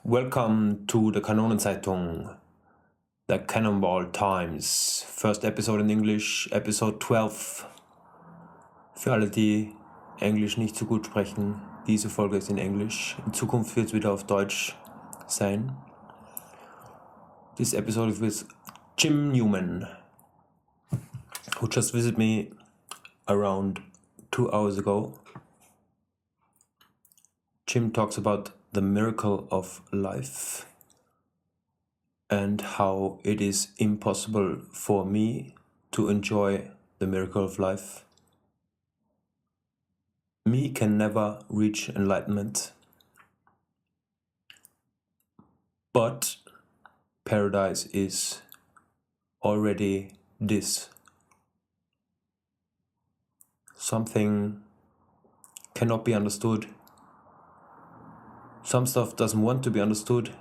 Welcome to the Kanonenzeitung, the Canonball Times. First episode in English, episode 12. Für alle, die Englisch nicht so gut sprechen, diese Folge ist in Englisch. In Zukunft wird es wieder auf Deutsch sein. This episode is with Jim Newman, who just visited me around 2 hours ago. Jim talks about the miracle of life and how it is impossible for me to enjoy the miracle of life. Me can never reach enlightenment, but paradise is already this. Something cannot be understood. Some stuff doesn't want to be understood.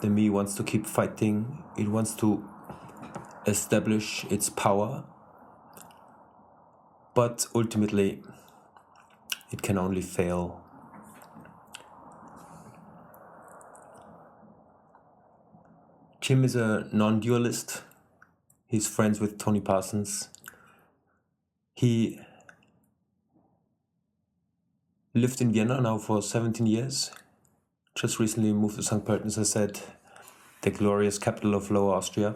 The me wants to keep fighting. It wants to establish its power. But ultimately, it can only fail. Jim is a non-dualist. He's friends with Tony Parsons. He lived in Vienna now for 17 years. Just recently moved to St. Pölten, as I said, the glorious capital of Lower Austria.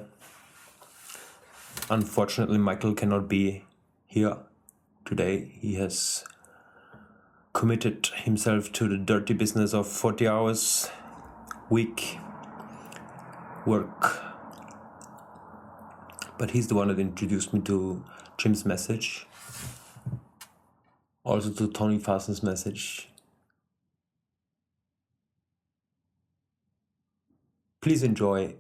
Unfortunately, Michael cannot be here today. He has committed himself to the dirty business of 40 hours week work. But he's the one that introduced me to Jim's message. Also to Tony Parsons' message. Please enjoy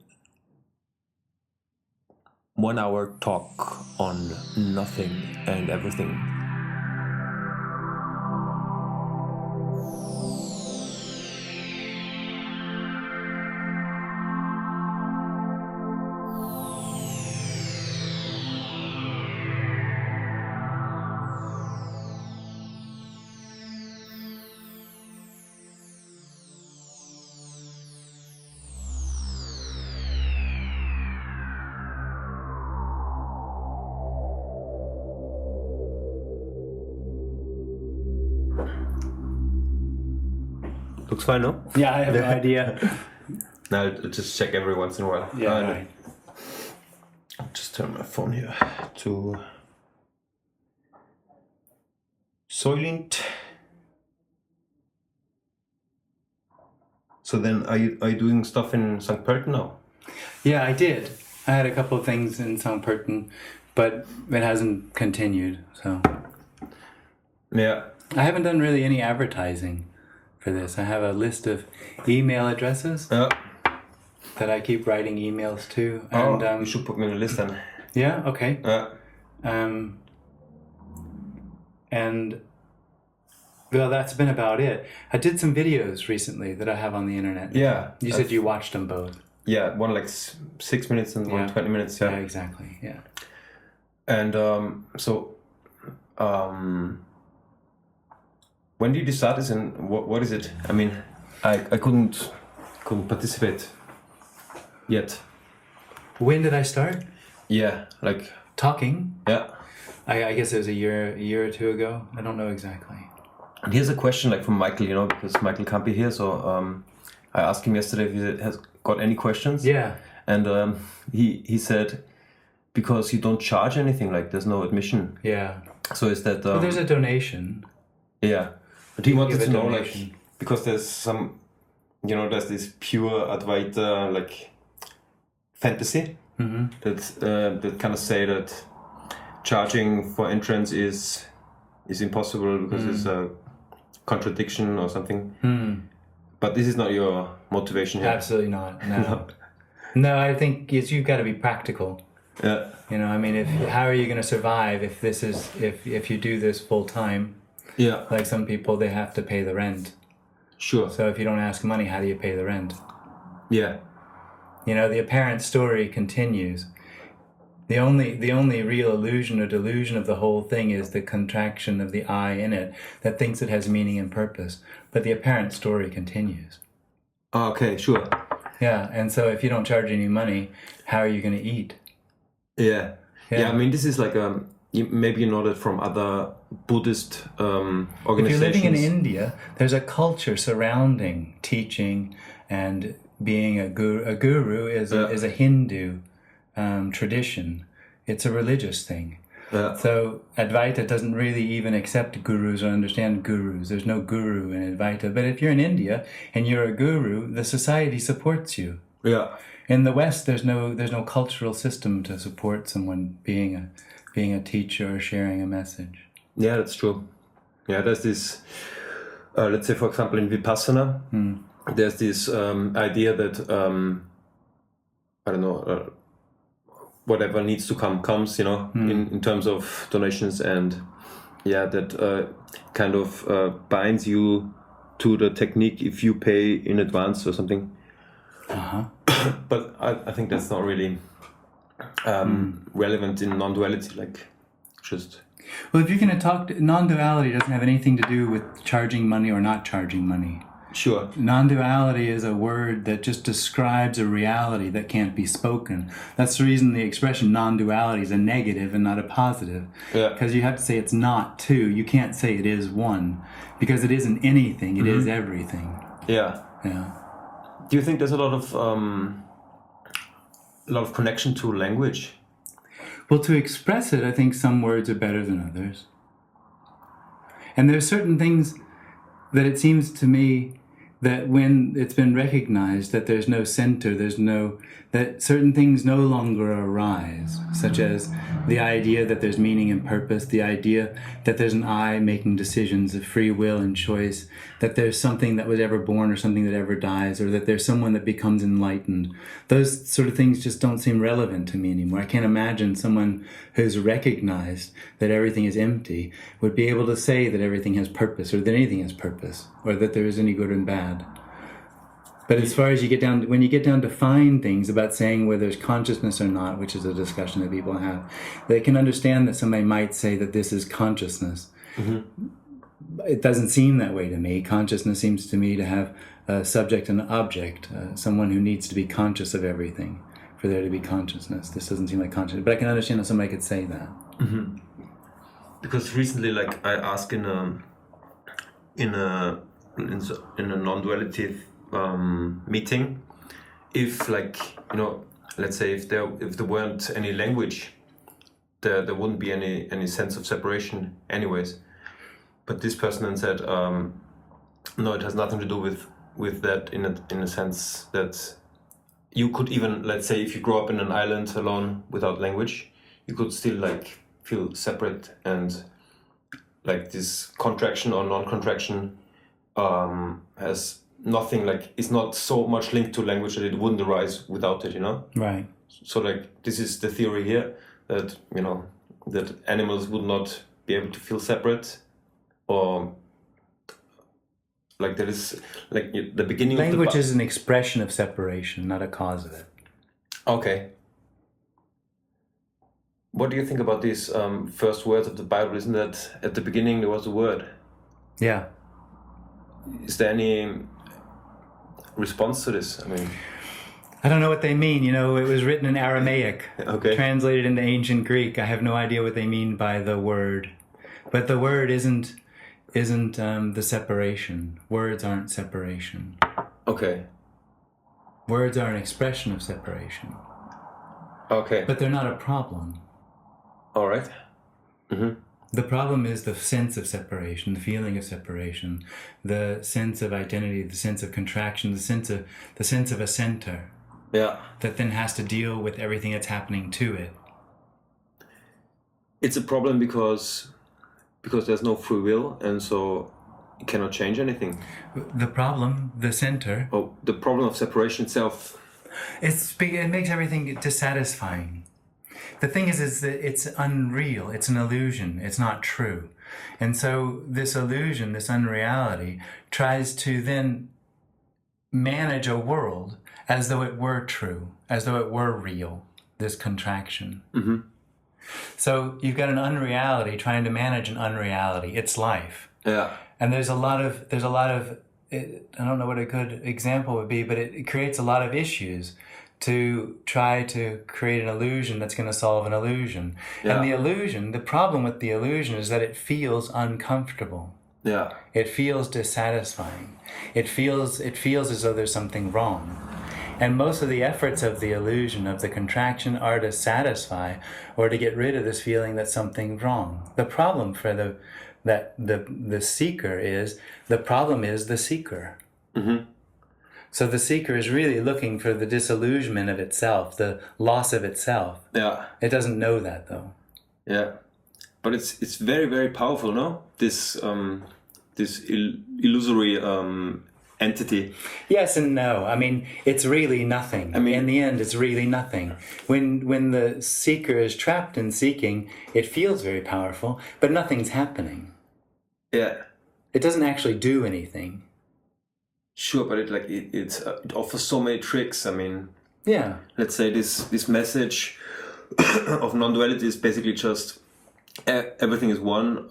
1 hour talk on nothing and everything. Looks fine, no? Yeah, I have no idea. No, I'll just check every once in a while. Yeah, right. I'll just turn my phone here to silent. So then, are you doing stuff in St. Pölten now? Yeah, I did. I had a couple of things in St. Pölten, but it hasn't continued, so. Yeah. I haven't done really any advertising for this. I have a list of email addresses that I keep writing emails to. And, you should put me on the list then. Yeah, okay. Yeah. And, well, that's been about it. I did some videos recently that I have on the internet. Yeah. You said you watched them both. Yeah, one like 6 minutes and one 20 minutes. Yeah, exactly, yeah. And when did you start this and what is it? I mean, I couldn't participate yet. When did I start? Yeah, like talking. Yeah. I guess it was a year or two ago. I don't know exactly. And here's a question like from Michael, because Michael can't be here, so I asked him yesterday if he has got any questions. Yeah. And he said because you don't charge anything, like there's no admission. Yeah. So is that well, there's a donation. Yeah. But he wanted to know, donation. Like, because there's some, there's this pure Advaita, like, fantasy that kind of say that charging for entrance is impossible because it's a contradiction or something. But this is not your motivation here. Absolutely not. No. No, I think you've got to be practical. Yeah. I mean, how are you going to survive if you do this full time? Yeah. Like some people, they have to pay the rent. Sure. So if you don't ask money, how do you pay the rent? Yeah. The apparent story continues. The only real illusion or delusion of the whole thing is the contraction of the I in it that thinks it has meaning and purpose. But the apparent story continues. Oh, okay, sure. Yeah, and so if you don't charge any money, how are you going to eat? Yeah. I mean, this is like maybe you know that from other Buddhist organizations. If you're living in India, there's a culture surrounding teaching and being a guru. A guru is a Hindu tradition. It's a religious thing. Yeah. So Advaita doesn't really even accept gurus or understand gurus. There's no guru in Advaita. But if you're in India and you're a guru, the society supports you. Yeah. In the West, there's no cultural system to support someone being a teacher or sharing a message. Yeah, that's true. Yeah, there's this, let's say, for example, in Vipassana, there's this idea that, I don't know, whatever needs to come comes, you know, in terms of donations, and that kind of binds you to the technique if you pay in advance or something. But I think that's not really relevant in non-duality, like just... Well, if you're going to talk, non-duality doesn't have anything to do with charging money or not charging money. Sure. Non-duality is a word that just describes a reality that can't be spoken. That's the reason the expression non-duality is a negative and not a positive. Yeah. Because you have to say it's not two. You can't say it is one, because it isn't anything. It is everything. Yeah. Yeah. Do you think there's a lot of connection to language? Well, to express it, I think some words are better than others. And there's certain things that it seems to me that when it's been recognized that there's no center, that certain things no longer arise, such as the idea that there's meaning and purpose, the idea that there's an I making decisions of free will and choice, that there's something that was ever born or something that ever dies, or that there's someone that becomes enlightened. Those sort of things just don't seem relevant to me anymore. I can't imagine someone who's recognized that everything is empty would be able to say that everything has purpose, or that anything has purpose, or that there is any good and bad. But as far as when you get down to fine things about saying whether there's consciousness or not, which is a discussion that people have, they can understand that somebody might say that this is consciousness. It doesn't seem that way to me. Consciousness seems to me to have a subject and an object, someone who needs to be conscious of everything for there to be consciousness. This doesn't seem like consciousness, but I can understand how somebody could say that. Because recently, like, I asked in a non-duality meeting, if, like, you know, let's say if there weren't any language, there wouldn't be any sense of separation anyways. But this person then said, no, it has nothing to do with that in a sense that you could even, let's say, if you grow up in an island alone without language, you could still, like, feel separate, and like this contraction or non-contraction has nothing, like, it's not so much linked to language that it wouldn't arise without it, you know? Right. So, like, this is the theory here, that, you know, that animals would not be able to feel separate, or like there is, like, the beginning language of the... Language is an expression of separation, not a cause of it. Okay. What do you think about these first words of the Bible? Isn't that at the beginning there was a word? Yeah. Is there any response to this? I mean, I don't know what they mean. You know, it was written in Aramaic, okay, translated into ancient Greek. I have no idea what they mean by the word. But the word isn't the separation. Words aren't separation. Okay. Words are an expression of separation. Okay. But they're not a problem. All right. The problem is the sense of separation, the feeling of separation, the sense of identity, the sense of contraction, the sense of a center. Yeah. That then has to deal with everything that's happening to it. It's a problem because there's no free will, and so you cannot change anything. The problem, the center. Oh, the problem of separation itself. It makes everything dissatisfying. The thing is that it's unreal. It's an illusion. It's not true. And so this illusion, this unreality, tries to then manage a world as though it were true, as though it were real, this contraction. So you've got an unreality trying to manage an unreality. It's life. Yeah. And there's a lot of I don't know what a good example would be, but it creates a lot of issues to try to create an illusion that's going to solve an illusion. Yeah. And the problem with the illusion is that it feels uncomfortable. Yeah. It feels dissatisfying. It feels as though there's something wrong. And most of the efforts of the illusion, of the contraction, are to satisfy or to get rid of this feeling that something's wrong. The problem for the seeker is the seeker. Mm-hmm. So the seeker is really looking for the disillusionment of itself, the loss of itself. Yeah. It doesn't know that, though. Yeah. But it's very, very powerful, no? This illusory entity. Yes and no. I mean, it's really nothing. In the end, it's really nothing. When the seeker is trapped in seeking, it feels very powerful, but nothing's happening. Yeah. It doesn't actually do anything. Sure, but it offers so many tricks. I mean, yeah. Let's say this message of non-duality is basically just everything is one.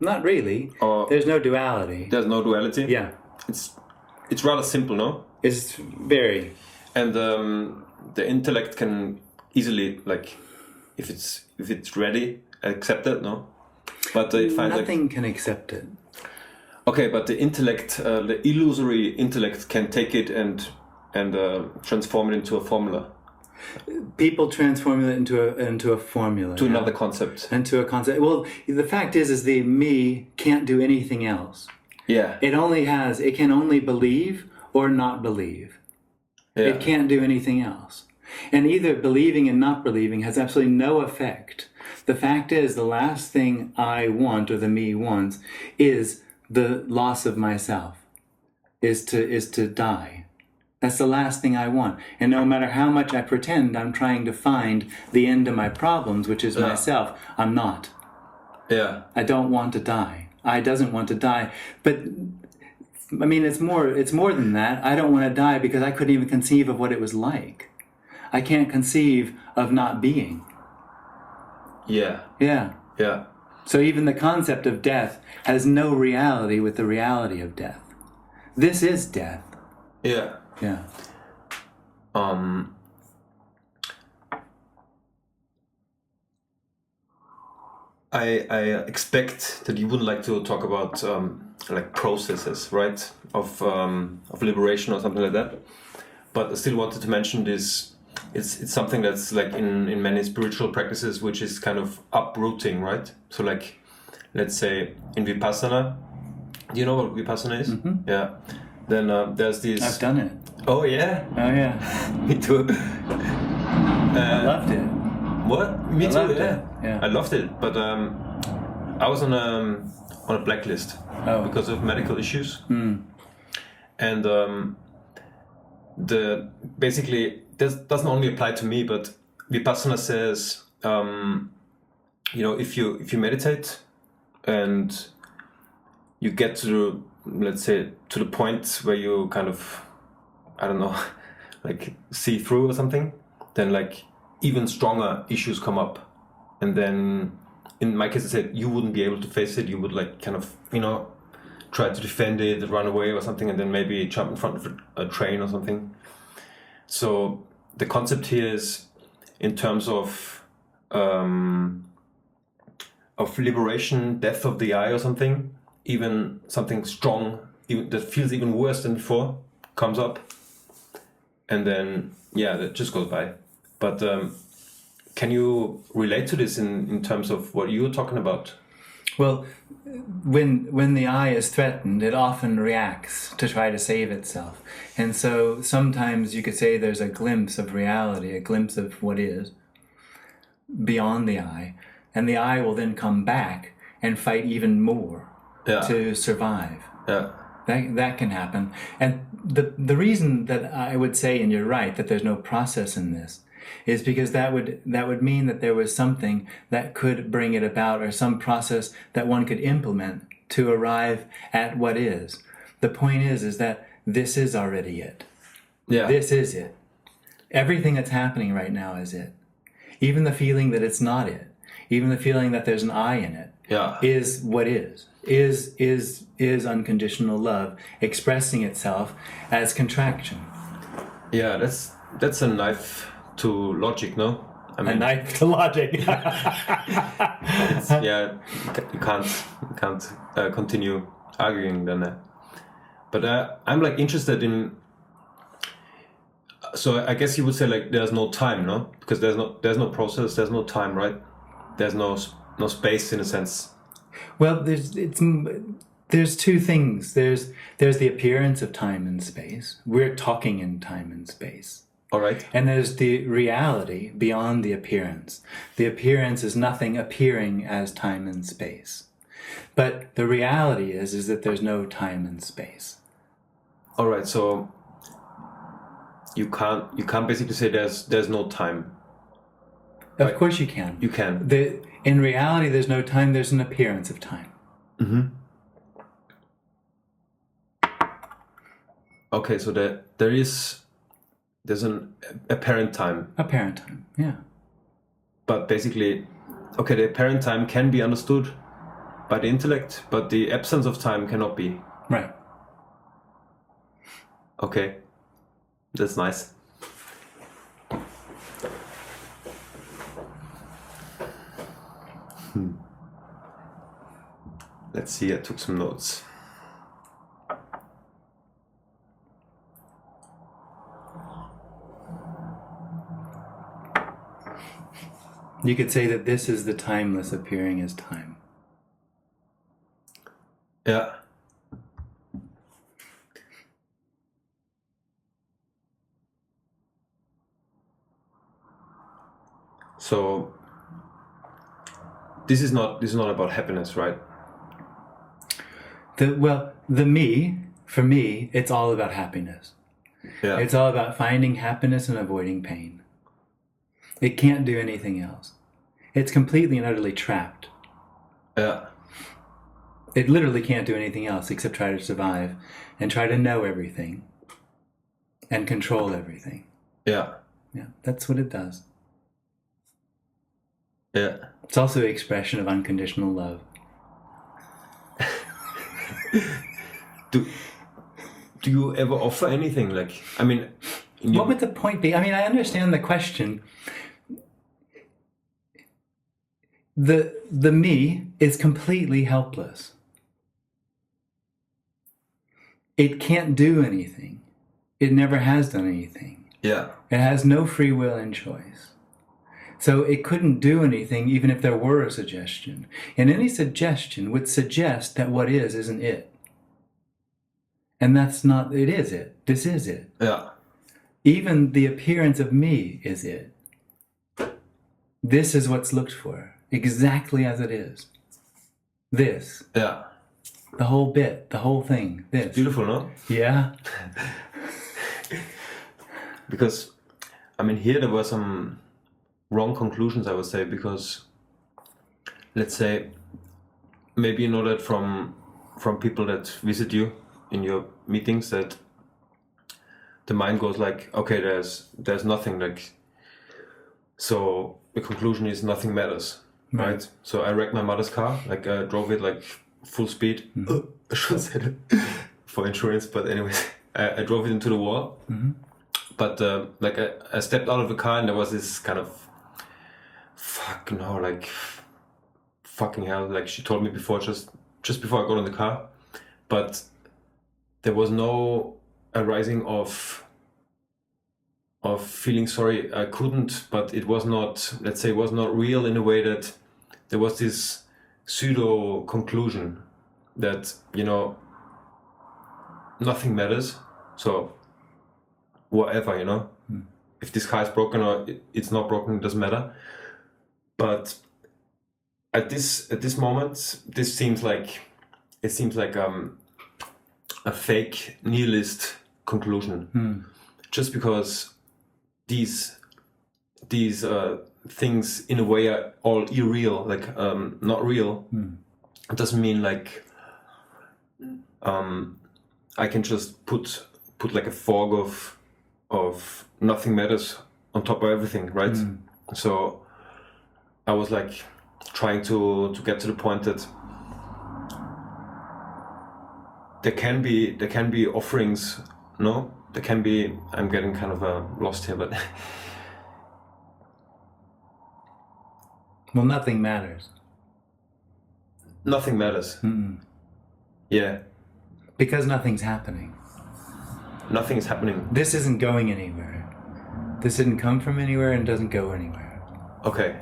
Not really. There's no duality. There's no duality. Yeah. It's rather simple, no? It's very. And the intellect can easily, like, if it's ready, accept it, no? But it finds nothing can accept it. Okay, but the intellect, the illusory intellect, can take it and transform it into a formula. People transform it into a formula. To another concept. Into a concept. Well, the fact is the me can't do anything else. Yeah. It can only believe or not believe. Yeah. It can't do anything else. And either believing and not believing has absolutely no effect. The fact is, the last thing I want, or the me wants, is the loss of myself, is to die. That's the last thing I want. And no matter how much I pretend I'm trying to find the end of my problems, which is myself, I'm not. Yeah. I don't want to die. I doesn't want to die. But I mean, it's more than that. I don't want to die because I couldn't even conceive of what it was like. I can't conceive of not being. Yeah. Yeah. Yeah. So even the concept of death has no reality with the reality of death. This is death. Yeah. Yeah. I expect that you wouldn't like to talk about like processes, right, of liberation or something like that. But I still wanted to mention this. It's something that's like in many spiritual practices, which is kind of uprooting, right? So like, let's say in Vipassana, do you know what Vipassana is? Mm-hmm. Yeah. Then there's this. I've done it. Oh yeah. Oh yeah. Me too. I loved it. What? Me too. Yeah. Yeah. I loved it, but I was on a blacklist because of medical issues, and basically this doesn't only apply to me, but Vipassana says, if you meditate and you get to let's say to the point where you kind of, I don't know, like see through or something, then like even stronger issues come up, and then in my case I said you wouldn't be able to face it. You would like kind of try to defend it, run away or something, and then maybe jump in front of a train or something. So the concept here is in terms of liberation, death of the I or something, even something strong, even that feels even worse than before, comes up, and then that just goes by. But can you relate to this in terms of what you were talking about? Well, when the I is threatened, it often reacts to try to save itself. And so sometimes you could say there's a glimpse of reality, a glimpse of what is beyond the I, and the I will then come back and fight even more to survive. Yeah. That can happen. And the reason that I would say, and you're right, that there's no process in this, is because that would mean that there was something that could bring it about, or some process that one could implement to arrive at what is. The point is that this is already it. Yeah. This is it. Everything that's happening right now is it. Even the feeling that it's not it. Even the feeling that there's an I in it. is what is unconditional love expressing itself as contraction. Yeah, that's a knife to logic, no? I A knife to logic. you can't continue arguing then. But I'm like interested in. So I guess you would say like there's no time, no? Because there's no process, there's no time, right? There's no space in a sense. Well, there's two things. There's the appearance of time and space. We're talking in time and space. All right. And there's the reality beyond the appearance. The appearance is nothing appearing as time and space. But the reality is that there's no time and space. All right. So you can't basically say there's no time. Of course you can. You can. In reality, there's no time. There's an appearance of time. Mm-hmm. Okay, so there's an apparent time. Apparent time, yeah. But basically, okay, the apparent time can be understood by the intellect, but the absence of time cannot be. Right. Okay, that's nice. Let's see, I took some notes. You could say that this is the timeless appearing as time. Yeah. So this is not about happiness, right? For me, it's all about happiness. Yeah. It's all about finding happiness and avoiding pain. It can't do anything else. It's completely and utterly trapped. Yeah. It literally can't do anything else except try to survive and try to know everything and control everything. Yeah. Yeah, that's what it does. Yeah. It's also an expression of unconditional love. Do you ever offer anything? Like, I mean... What would the point be? I mean, I understand the question. The me is completely helpless. It can't do anything. It never has done anything. Yeah. It has no free will and choice. So it couldn't do anything even if there were a suggestion. And any suggestion would suggest that what is isn't it. And that's not, it is it. This is it. Yeah. Even the appearance of me is it. This is what's looked for, exactly as it is. This. Yeah. The whole bit, the whole thing, this. Beautiful, no? Yeah. Because, I mean, here there were some wrong conclusions, I would say, because, let's say, maybe you know that from people that visit you in your meetings, that the mind goes like, okay, there's nothing, like, so the conclusion is nothing matters, right? So I wrecked my mother's car, like I drove it like full speed. Mm-hmm. I should say that for insurance, but anyways, I drove it into the wall. Mm-hmm. But like I stepped out of the car and there was this kind of fucking hell, like she told me before, just before I got in the car, but there was no arising of feeling sorry. I couldn't, but it was not, let's say, it was not real in a way that there was this pseudo conclusion that, you know, nothing matters. So whatever, you know, if this car is broken or it's not broken, it doesn't matter. But at this moment, this seems like a fake nihilist conclusion, just because these things in a way are all irreal, like not real. It doesn't mean like I can just put like a fog of nothing matters on top of everything, right? So I was like, trying to get to the point that there can be offerings, no? There can be, I'm getting kind of lost here, but well, nothing matters. Nothing matters. Yeah. Because nothing's happening. Nothing is happening. This isn't going anywhere. This didn't come from anywhere and doesn't go anywhere. Okay.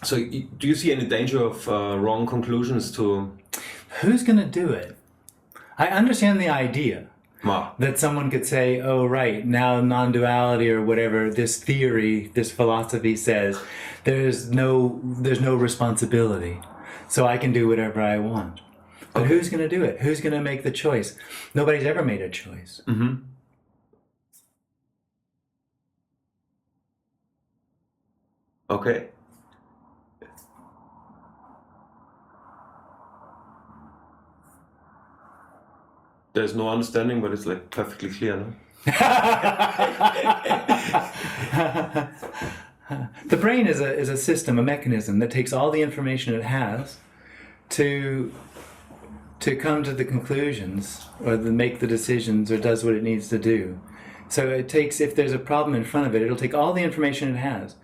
So do you see any danger of wrong conclusions to... Who's going to do it? I understand the idea that someone could say, oh, right, now non-duality or whatever, this theory, this philosophy says there's no responsibility. So I can do whatever I want. But Okay. who's going to do it? Who's going to make the choice? Nobody's ever made a choice. Okay. There's no understanding, but it's like perfectly clear, no? The brain is a system, a mechanism that takes all the information it has to come to the conclusions or to make the decisions or does what it needs to do. So it takes, if there's a problem in front of it, it'll take all the information it has.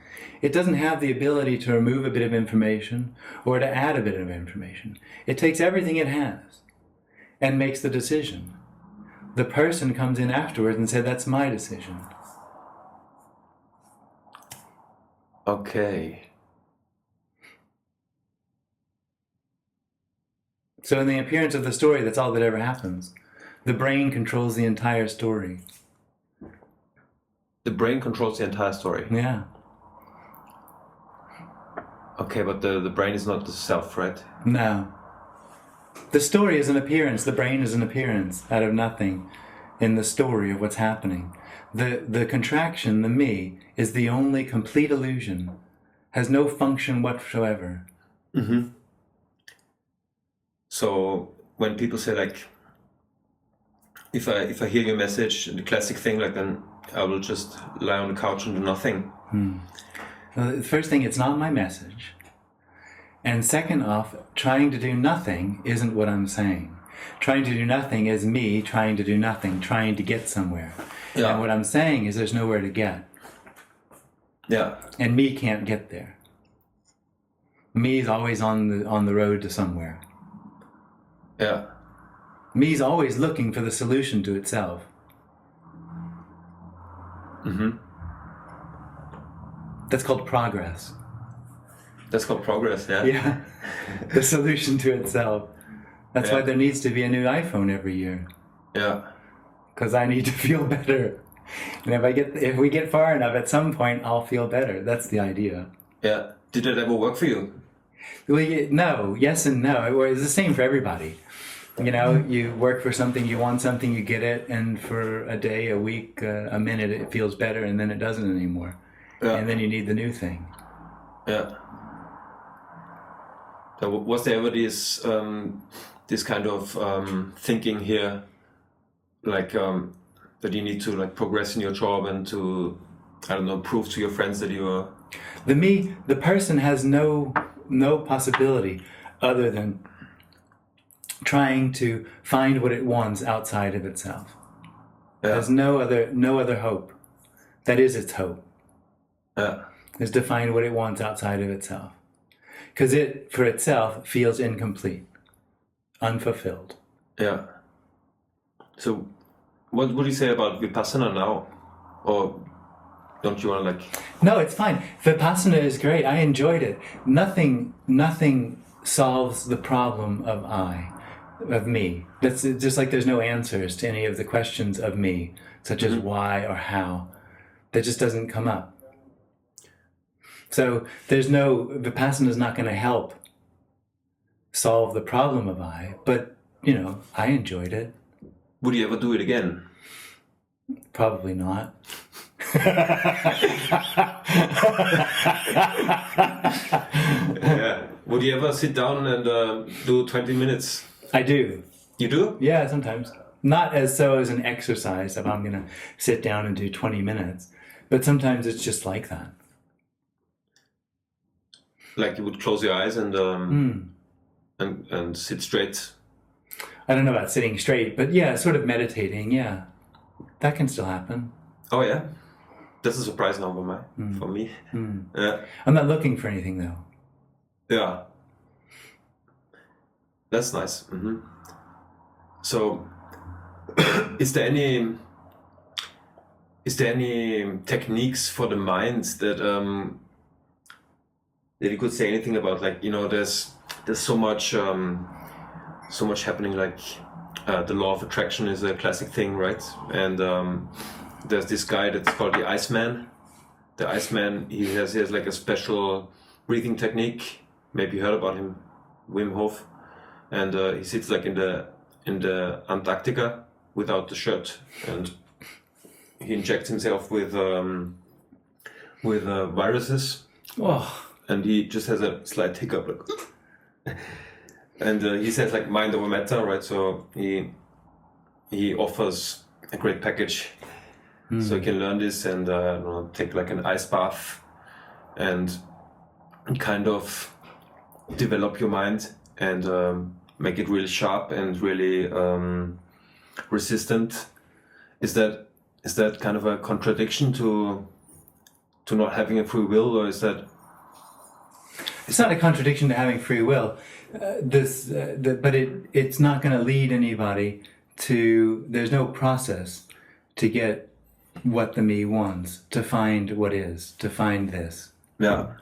It doesn't have the ability to remove a bit of information or to add a bit of information. It takes everything it has and makes the decision. The person comes in afterwards and says, that's my decision. Okay. So in the appearance of the story, that's all that ever happens. The brain controls the entire story. The brain controls the entire story. Yeah. Okay, but the brain is not the self, right? No. The story is an appearance. The brain is an appearance out of nothing in the story of what's happening. The contraction, the me, is the only complete illusion. Has no function whatsoever. So when people say like, if I hear your message, the classic thing, like then I will just lie on the couch and do nothing. Well, the first thing, it's not my message. And second off, trying to do nothing isn't what I'm saying. Trying to do nothing is me trying to do nothing, trying to get somewhere. Yeah. And what I'm saying is there's nowhere to get. Yeah. And me can't get there. Me is always on the road to somewhere. Yeah. Me's always looking for the solution to itself. That's called progress. That's called progress, yeah? Yeah. The solution to itself. That's why there needs to be a new iPhone every year. Yeah. Because I need to feel better. And if we get far enough, at some point I'll feel better. That's the idea. Yeah. Did that ever work for you? Well, no, yes and no. It's the same for everybody. You know, you work for something, you want something, you get it, and for a day, a week, a minute, it feels better, and then it doesn't anymore. Yeah. And then you need the new thing. Yeah. So was there ever this kind of thinking here, like that you need to like progress in your job and to, I don't know, prove to your friends that you are... The person has no possibility other than trying to find what it wants outside of itself. Yeah. There's no other hope. That is its hope. Yeah. Is to find what it wants outside of itself. Because it, for itself, feels incomplete, unfulfilled. Yeah. So what would you say about Vipassana now? Or don't you want to like... No, it's fine. Vipassana is great. I enjoyed it. Nothing solves the problem of me. That's just like there's no answers to any of the questions of me, such as why or how. That just doesn't come up. So Vipassana is not going to help solve the problem of I, but, you know, I enjoyed it. Would you ever do it again? Probably not. Yeah. Would you ever sit down and do 20 minutes? I do. You do? Yeah, sometimes. Not as an exercise, if I'm going to sit down and do 20 minutes. But sometimes it's just like that. Like you would close your eyes and sit straight. I don't know about sitting straight, but yeah, sort of meditating. Yeah, that can still happen. Oh yeah, that's a surprise now for me. Yeah, I'm not looking for anything though. yeah, that's nice. So, is there any techniques for the mind that that you could say anything about? Like, you know, there's so much happening. Like the law of attraction is a classic thing, right? And there's this guy that's called the Iceman. The Iceman, he has like a special breathing technique. Maybe you heard about him, Wim Hof. And he sits like in the Antarctica without the shirt, and he injects himself with viruses. Oh, and he just has a slight hiccup, like, and he says like mind over matter, right? So he offers a great package, so you can learn this and take like an ice bath and kind of develop your mind and make it really sharp and really resistant. Is that kind of a contradiction to not having a free will, or is that? It's not a contradiction to having free will. But it's not going to lead anybody to. There's no process to get what the me wants, to find what is, to find this. Yeah.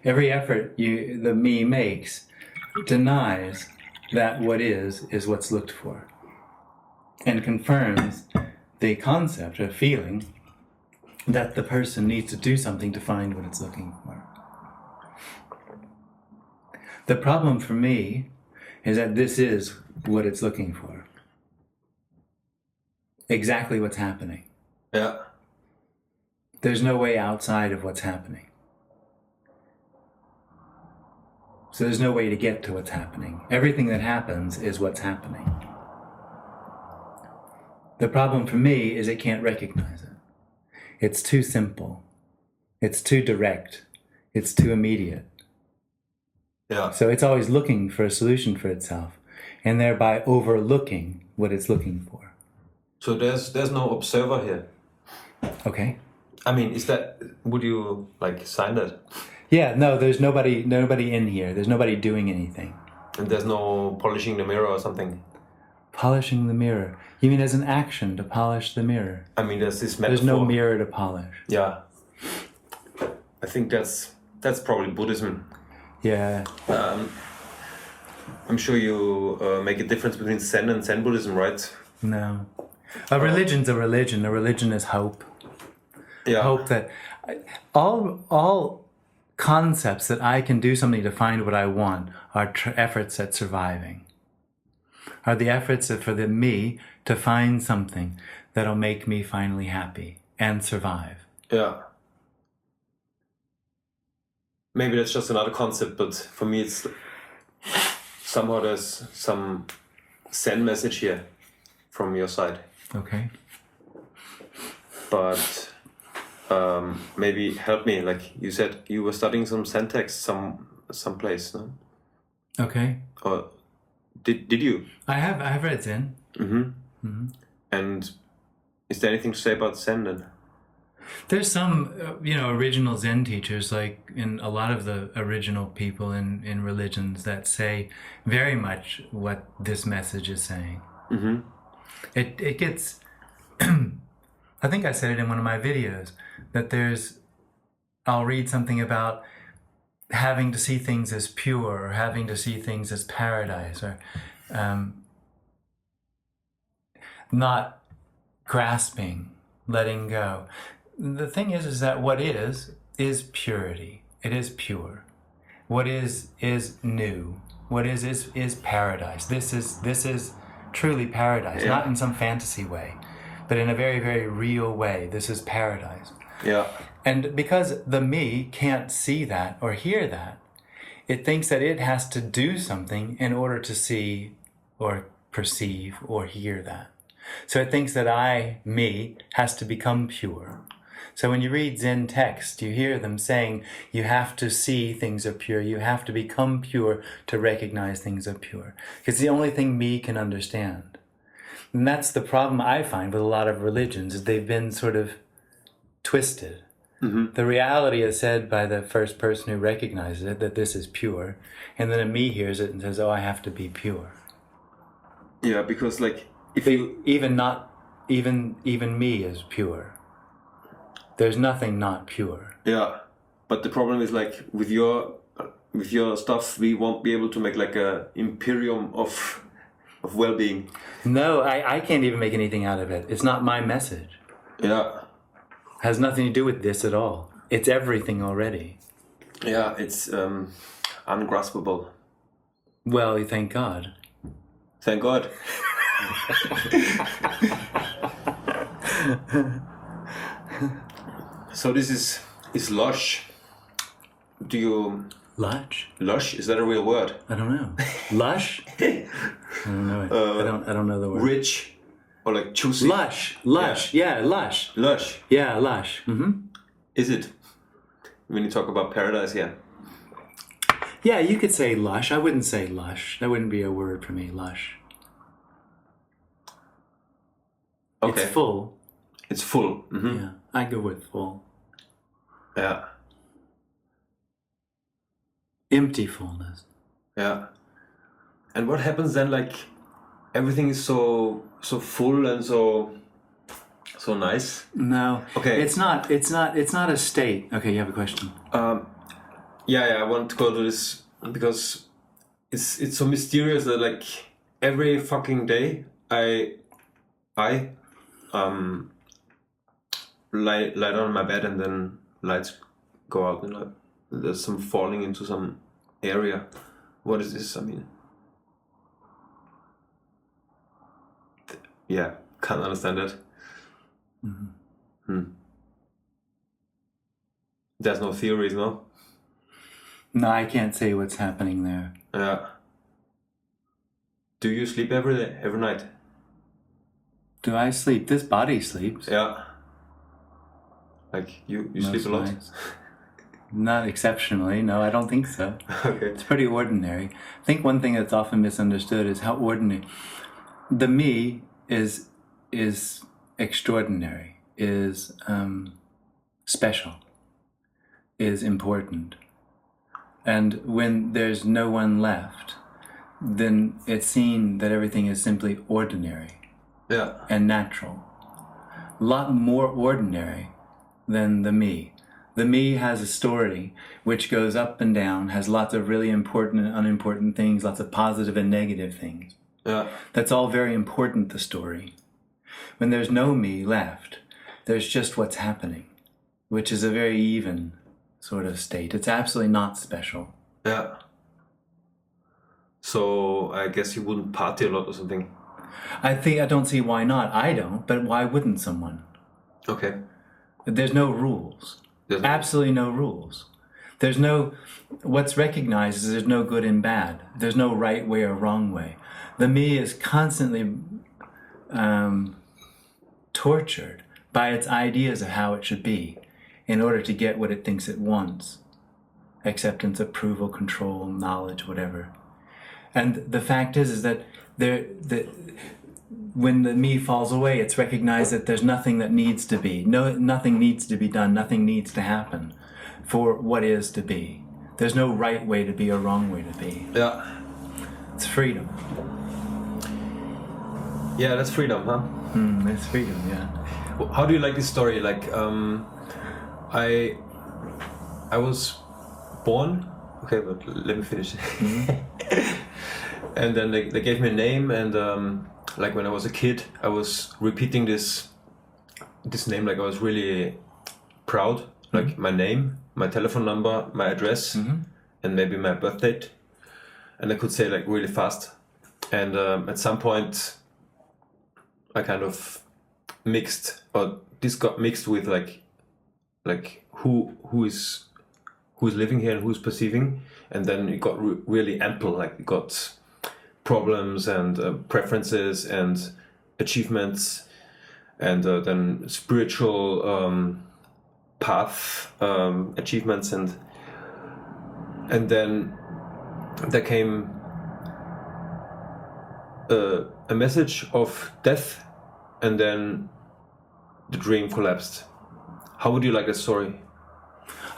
Every effort the me makes denies that what is what's looked for, and confirms the concept of feeling that the person needs to do something to find what it's looking for. The problem for me is that this is what it's looking for. Exactly what's happening. Yeah. There's no way outside of what's happening. So there's no way to get to what's happening. Everything that happens is what's happening. The problem for me is it can't recognize it. It's too simple. It's too direct. It's too immediate. Yeah. So it's always looking for a solution for itself, and thereby overlooking what it's looking for. So there's no observer here. Okay. I mean, would you like sign that? Yeah, no, there's nobody in here. There's nobody doing anything. And there's no polishing the mirror or something? Polishing the mirror. You mean as an action to polish the mirror? I mean, there's this metaphor. There's no mirror to polish. Yeah. I think that's probably Buddhism. Yeah. I'm sure you make a difference between Zen and Zen Buddhism, right? No. A religion's a religion. A religion is hope. Yeah. Hope that all concepts that I can do something to find what I want are efforts at surviving. Are the efforts for the me to find something that'll make me finally happy and survive. Yeah. Maybe that's just another concept, but for me it's somehow there's some Zen message here from your side. Okay. But maybe help me. Like you said, you were studying some Zen text someplace, no? Okay. Or did you? I have read Zen. And is there anything to say about Zen then? There's some, original Zen teachers, like in a lot of the original people in religions, that say very much what this message is saying. It gets, I think I said it in one of my videos, that I'll read something about having to see things as pure, or having to see things as paradise, or not grasping, letting go. The thing is that what is purity. It is pure. What is new. What is paradise. This is truly paradise, not in some fantasy way, but in a very, very real way. This is paradise. Yeah. And because the me can't see that or hear that, it thinks that it has to do something in order to see or perceive or hear that. So it thinks that me has to become pure. So when you read Zen text, you hear them saying you have to see things are pure, you have to become pure to recognize things are pure. It's the only thing me can understand. And that's the problem I find with a lot of religions, is they've been sort of twisted. Mm-hmm. The reality is said by the first person who recognizes it, that this is pure, and then a me hears it and says, oh, I have to be pure. Yeah, because like if you Even me is pure. There's nothing not pure. Yeah, but the problem is like with your stuff, we won't be able to make like a imperium of well-being. No, I can't even make anything out of it. It's not my message. Yeah. Has nothing to do with this at all. It's everything already. Yeah, it's ungraspable. Well, thank God. Thank God. So this is lush. Do you Lush? lush? Is that a real word? I don't know. Lush? I don't know it. I don't know the word. Rich or like juicy? Lush. Yeah, lush. Lush. Yeah, lush. Mm-hmm. Is it? When you talk about paradise, yeah. Yeah, you could say lush. I wouldn't say lush. That wouldn't be a word for me, lush. Okay. It's full. It's full. Mm-hmm. Yeah, I go with full. Yeah. Empty fullness. Yeah. And what happens then? Like everything is so full and so nice. No. Okay. It's not a state. Okay, you have a question. Yeah. I want to go to this because it's so mysterious that like every fucking day I lie down on my bed and then lights go out and like, there's some falling into some area. What is this? I mean, yeah, can't understand that. Mm-hmm. There's no theories, no? No, I can't say what's happening there. Yeah. Do you sleep every night? Do I sleep? This body sleeps. Yeah. Like you sleep a lot? Nights. Not exceptionally, no, I don't think so. Okay. It's pretty ordinary. I think one thing that's often misunderstood is how ordinary. The me is extraordinary, is special, is important. And when there's no one left, then it's seen that everything is simply ordinary. Yeah. And natural. A lot more ordinary than the me. The me has a story which goes up and down, has lots of really important and unimportant things, lots of positive and negative things. Yeah. That's all very important, the story. When there's no me left, there's just what's happening, which is a very even sort of state. It's absolutely not special. Yeah. So I guess you wouldn't party a lot or something. I don't see why not. I don't, but why wouldn't someone? Okay. There's no rules. Absolutely no rules. What's recognized is there's no good and bad. There's no right way or wrong way. The me is constantly tortured by its ideas of how it should be in order to get what it thinks it wants. Acceptance, approval, control, knowledge, whatever. And the fact is that when the me falls away, it's recognized that there's nothing that needs to be. Nothing needs to be done. Nothing needs to happen for what is to be. There's no right way to be or wrong way to be. Yeah. It's freedom. Yeah, that's freedom, huh? It's freedom, yeah. How do you like this story? Like, I was born. Okay, but let me finish. And then they gave me a name, and like when I was a kid, I was repeating this name. Like I was really proud. Like my name, my telephone number, my address, and maybe my birth date, and I could say like really fast. And at some point, I kind of this got mixed with like who is living here and who's perceiving, and then it got really ample. Like it got problems and preferences and achievements, and then spiritual path, achievements, and then there came a message of death, and then the dream collapsed. How would you like that story?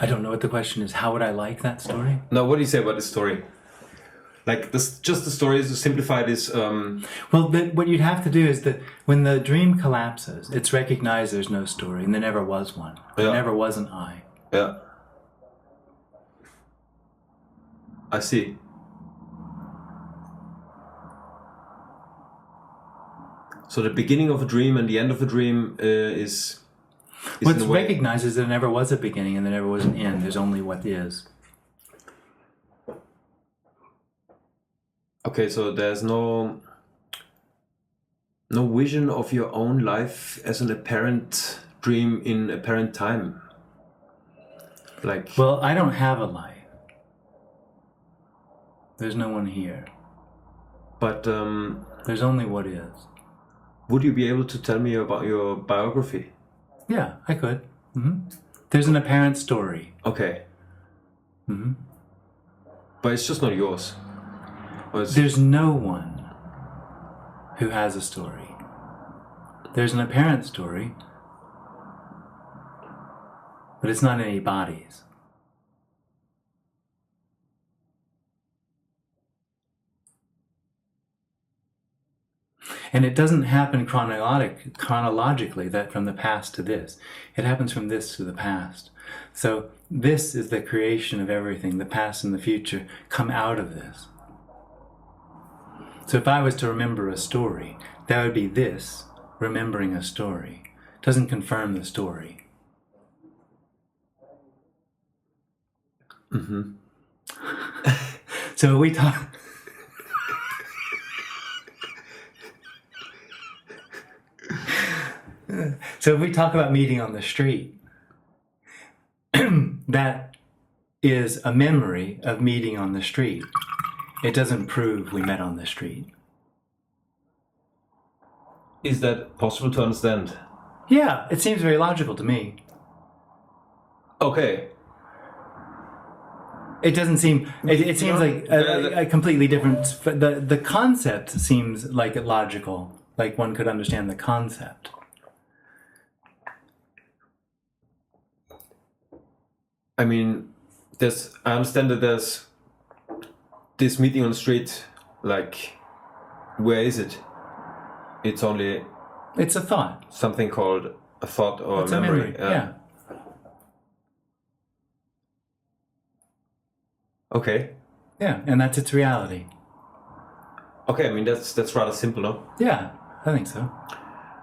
I don't know what the question is. How would I like that story? Now, what do you say about this story? Like this, just the story is to simplify this. Well, what you'd have to do is that when the dream collapses, it's recognized there's no story, and there never was one. There never was an I. Yeah. I see. So the beginning of a dream and the end of a dream is What's recognized is there never was a beginning and there never was an end. There's only what is. Okay, so there's no vision of your own life as an apparent dream in apparent time. Like, well, I don't have a life. There's no one here. But there's only what is. Would you be able to tell me about your biography? Yeah, I could. Mm-hmm. There's an apparent story. Okay. Mm-hmm. But it's just not yours. There's no one who has a story. There's an apparent story, but it's not any bodies. And it doesn't happen chronologically, that from the past to this. It happens from this to the past. So this is the creation of everything. The past and the future come out of this. So if I was to remember a story, that would be this, remembering a story. It doesn't confirm the story. Mm-hmm. So we talk... So if we talk about meeting on the street, that is a memory of meeting on the street. It doesn't prove we met on the street. Is that possible to understand? Yeah, it seems very logical to me. Okay. It doesn't seem... It seems like a completely different... The concept seems like logical, like one could understand the concept. I mean, I understand that there's this meeting on the street, like, where is it? It's only... It's a thought. Something called a thought or it's a memory. Yeah. Okay. Yeah, and that's its reality. Okay, I mean, that's rather simple, no? Yeah, I think so.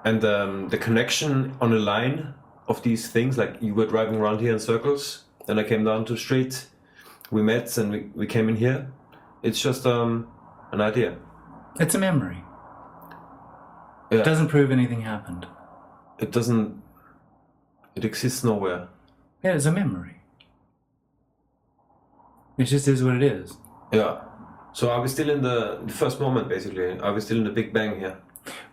And the connection on a line of these things, like you were driving around here in circles, then I came down to the street, we met and we came in here. It's just an idea. It's a memory. Yeah. It doesn't prove anything happened. It exists nowhere. Yeah, it's a memory. It just is what it is. Yeah. So are we still in the first moment, basically? Are we still in the Big Bang here?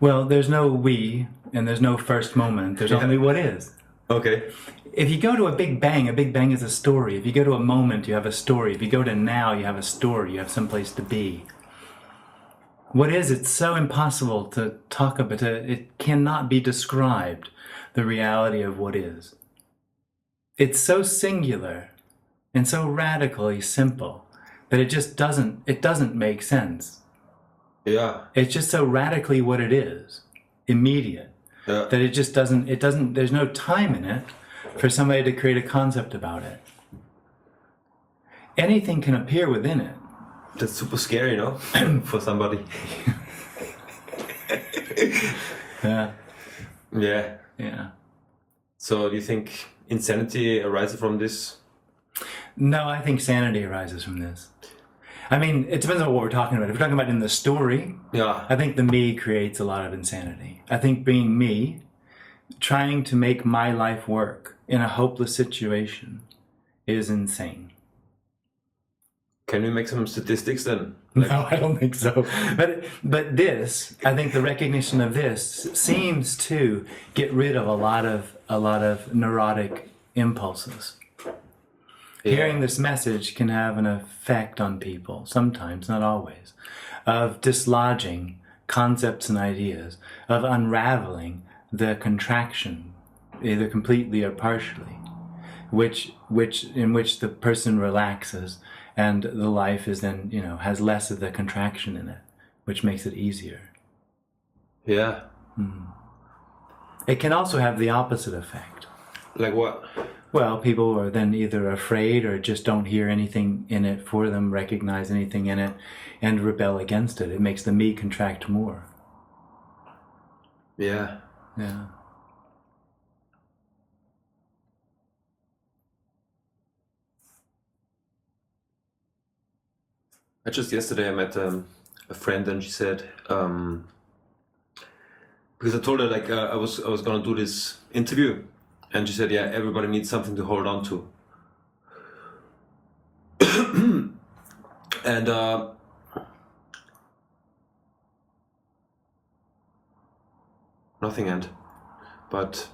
Well, there's no we, and there's no first moment. There's only what is. Okay. If you go to a Big Bang is a story. If you go to a moment, you have a story. If you go to now, you have a story. You have someplace to be. What is, it's so impossible to talk about. It cannot be described, the reality of what is. It's so singular and so radically simple that it just doesn't make sense. Yeah. It's just so radically what it is, immediate, that it just doesn't, there's no time in it for somebody to create a concept about it. Anything can appear within it. That's super scary, no? For somebody. Yeah. Yeah. Yeah. So do you think insanity arises from this? No, I think sanity arises from this. I mean, it depends on what we're talking about. If we're talking about in the story, yeah, I think the me creates a lot of insanity. I think being me, trying to make my life work in a hopeless situation is insane. Can we make some statistics then? No, I don't think so. But this, I think the recognition of this seems to get rid of a lot of neurotic impulses. Yeah. Hearing this message can have an effect on people, sometimes, not always, of dislodging concepts and ideas, of unraveling the contraction, either completely or partially, in which the person relaxes, and the life is then, has less of the contraction in it, which makes it easier. Yeah. It can also have the opposite effect. Like what? Well, people are then either afraid or just don't hear anything in it for them, recognize anything in it, and rebel against it. It makes the me contract more. Yeah. Yeah. Yesterday I met a friend, and she said, because I told her like I was gonna do this interview, and she said, yeah, everybody needs something to hold on to. And nothing end, but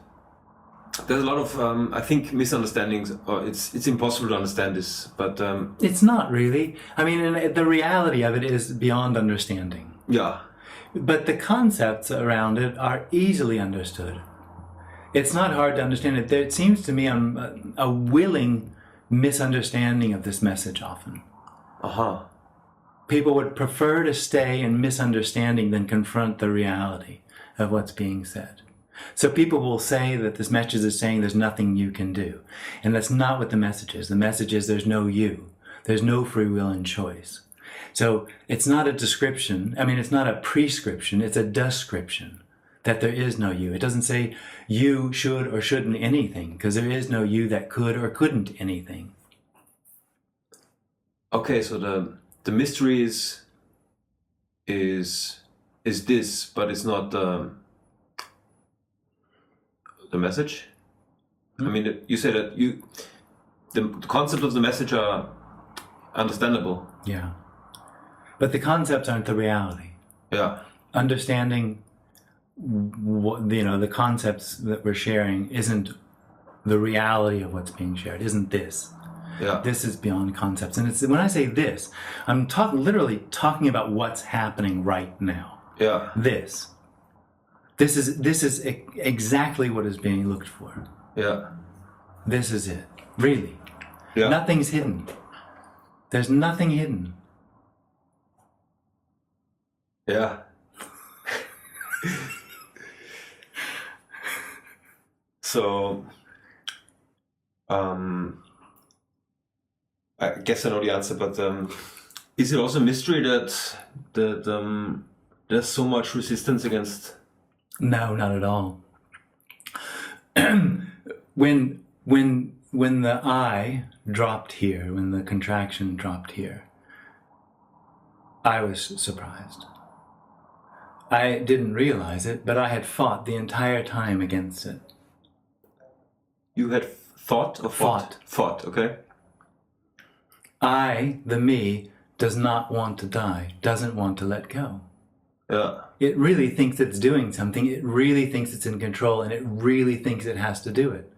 there's a lot of I think misunderstandings, or it's impossible to understand this, but It's not really. I mean, the reality of it is beyond understanding. yeah. But the concepts around it are easily understood. It's not hard to understand it. There seems to me a willing misunderstanding of this message often. Uh-huh. People would prefer to stay in misunderstanding than confront the reality of what's being said. So people will say that this message is saying there's nothing you can do. And that's not what the message is. The message is there's no you. There's no free will and choice. So it's not a description. I mean, it's not a prescription. It's a description that there is no you. It doesn't say you should or shouldn't anything, because there is no you that could or couldn't anything. Okay, so the mystery is this, but it's not the message. I mean, you said that the concept of the message are understandable. Yeah. But the concepts aren't the reality. Yeah. Understanding what, the concepts that we're sharing isn't the reality of what's being shared, isn't this. Yeah. This is beyond concepts. And it's when I say this, I'm literally talking about what's happening right now. Yeah. This is exactly what is being looked for. Yeah. This is it. Really. Yeah. Nothing's hidden. There's nothing hidden. Yeah. So, I guess I know the answer, but is it also a mystery that there's so much resistance against? No, not at all. when the I dropped here, when the contraction dropped here, I was surprised. I didn't realize it, but I had fought the entire time against it. You had thought or fought? Fought, okay. I, the me, does not want to die, doesn't want to let go. Yeah. It really thinks it's doing something. It really thinks it's in control, and it really thinks it has to do it.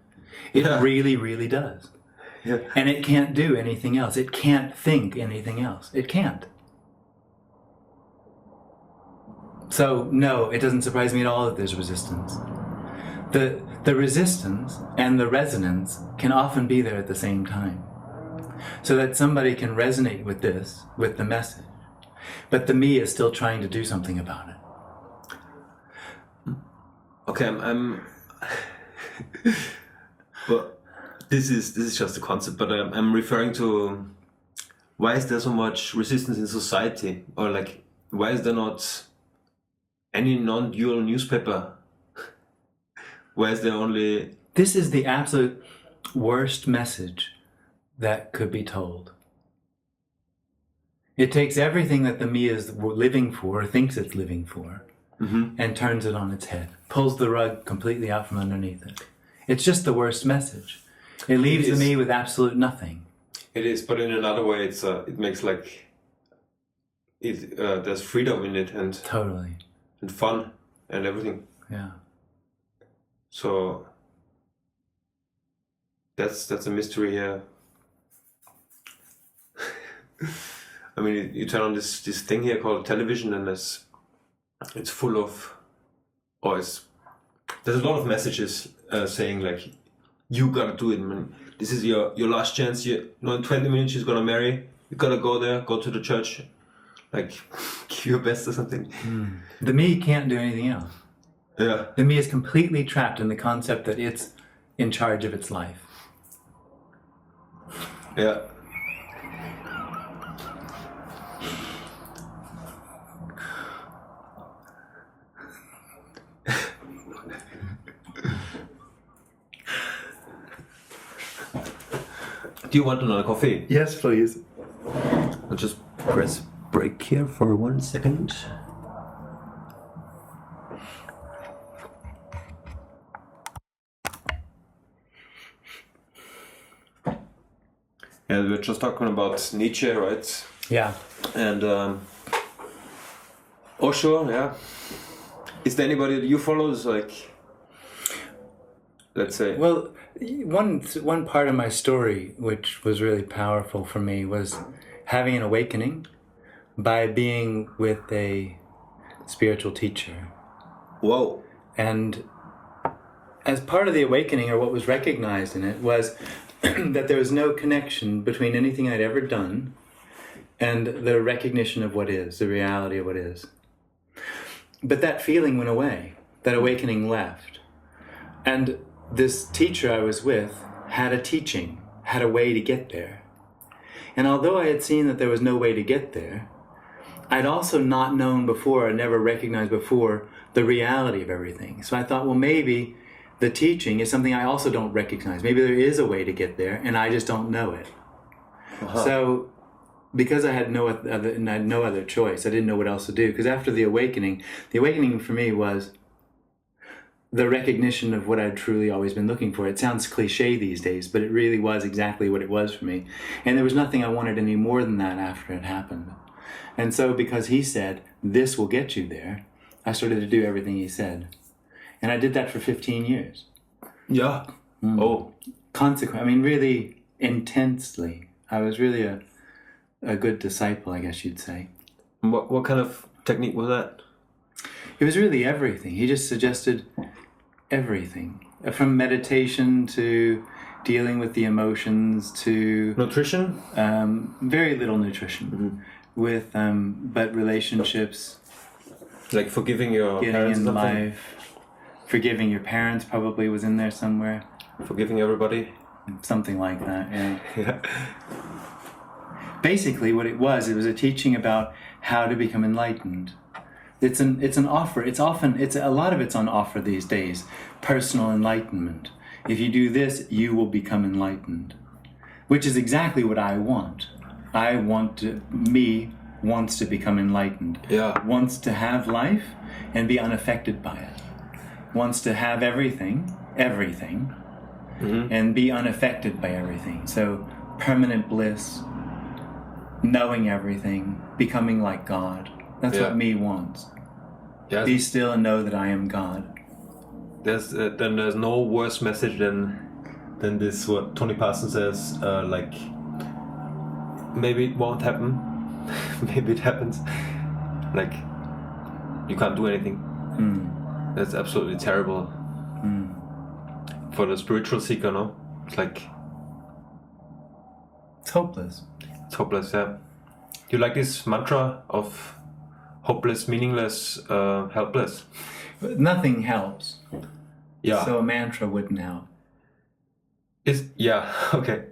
It really, really does. Yeah. And it can't do anything else. It can't think anything else. It can't. So, no, it doesn't surprise me at all that there's resistance. The resistance and the resonance can often be there at the same time. So that somebody can resonate with this, with the message, but the me is still trying to do something about it. Okay, I'm but this is just a concept, but I'm referring to why is there so much resistance in society, or like why is there not any non-dual newspaper? Why is there only? This is the absolute worst message that could be told. It takes everything that the me is living for, or thinks it's living for, and turns it on its head, pulls the rug completely out from underneath it. It's just the worst message. It leaves the me with absolute nothing. It is, but in another way, it makes like there's freedom in it, and Totally. and fun and everything. Yeah. So That's a mystery, yeah. I mean, you turn on this thing here called television, and it's full of, there's a lot of messages saying like, you gotta do it, man. This is your last chance. In 20 minutes she's gonna marry. You gotta go there, go to the church, like give your best or something. The me can't do anything else. Yeah. The me is completely trapped in the concept that it's in charge of its life. Yeah. Do you want another coffee? Yes, please. I'll just press break here for 1 second. Yeah, we were just talking about Nietzsche, right? Yeah. And Osho, yeah. Is there anybody that you follow? Is like, let's say. Well, one part of my story, which was really powerful for me, was having an awakening by being with a spiritual teacher. Whoa. And as part of the awakening, or what was recognized in it, was that there was no connection between anything I'd ever done and the recognition of what is, the reality of what is. But that feeling went away. That awakening left. And this teacher I was with had a teaching, had a way to get there. And although I had seen that there was no way to get there, I'd also not known before, or never recognized before, the reality of everything. So I thought, well, maybe the teaching is something I also don't recognize. Maybe there is a way to get there, and I just don't know it. Uh-huh. So, because I had no other choice, I didn't know what else to do. Because after the awakening for me was the recognition of what I'd truly always been looking for. It sounds cliche these days, but it really was exactly what it was for me. And there was nothing I wanted any more than that after it happened. And so because he said, this will get you there, I started to do everything he said. And I did that for 15 years. Yeah. Oh. I mean, really intensely. I was really a good disciple, I guess you'd say. What kind of technique was that? It was really everything. He just suggested everything. From meditation to dealing with the emotions to... Nutrition? Very little nutrition. Mm-hmm. With, but relationships. Like forgiving your parents in or something? life. Forgiving your parents probably was in there somewhere. Forgiving everybody? Something like that, yeah. Yeah. Basically what it was a teaching about how to become enlightened. It's an offer. A lot of it's on offer these days. Personal enlightenment. If you do this, you will become enlightened. Which is exactly what I want. Wants to become enlightened. Yeah. Wants to have life and be unaffected by it. Wants to have everything, mm-hmm. and be unaffected by everything. So permanent bliss, knowing everything, becoming like God. That's what me wants. Yes. Be still and know that I am God. There's no worse message than this, what Tony Parsons says, like, maybe it won't happen, maybe it happens, like, you can't do anything. That's absolutely terrible. For the spiritual seeker, no? It's like... It's hopeless. It's hopeless, yeah. Do you like this mantra of hopeless, meaningless, helpless? Nothing helps. Yeah. So a mantra wouldn't help. Yeah, okay.